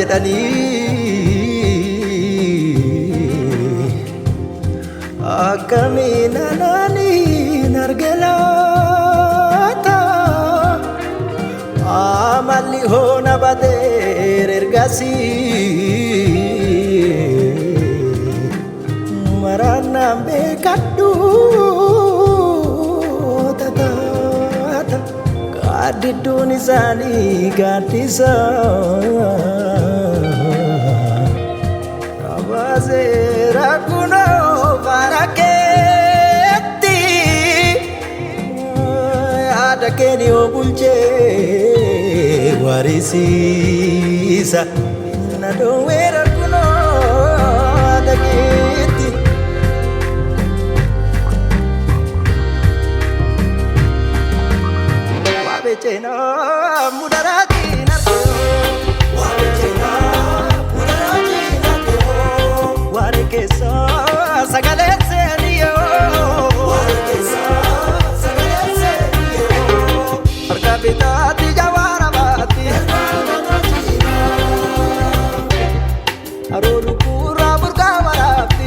jedhani akkamiin anaaniin argelata amalli hoona badeer ergasi maranaan beekadhu tataata gaadidduun isaanii gaaddisa abaseera kunoo farakeetti yaada keeni yoo bulchee warisiisa na dhoowweera kunoo dhageetti waabechena mudaraatiin argoo waabechena mudaraatiin argoo waare keessa sagalee seeniyoo waare keessa sagalee seeniyoo harka bitaatti jawaara baatti aroolu kuuraa burqaa waraabdi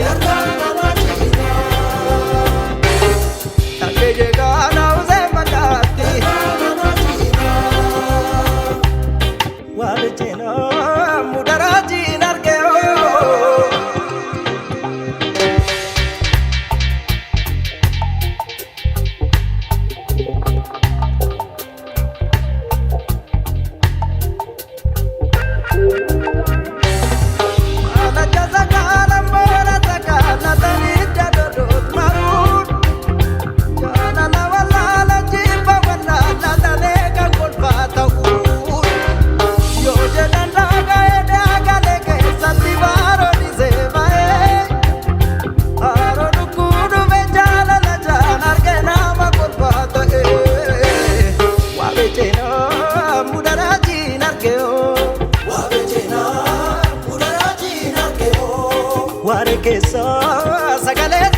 dhaggee jeegaa naawusee madaatti waabechena mudaraatiin argoo waare keessa sagalee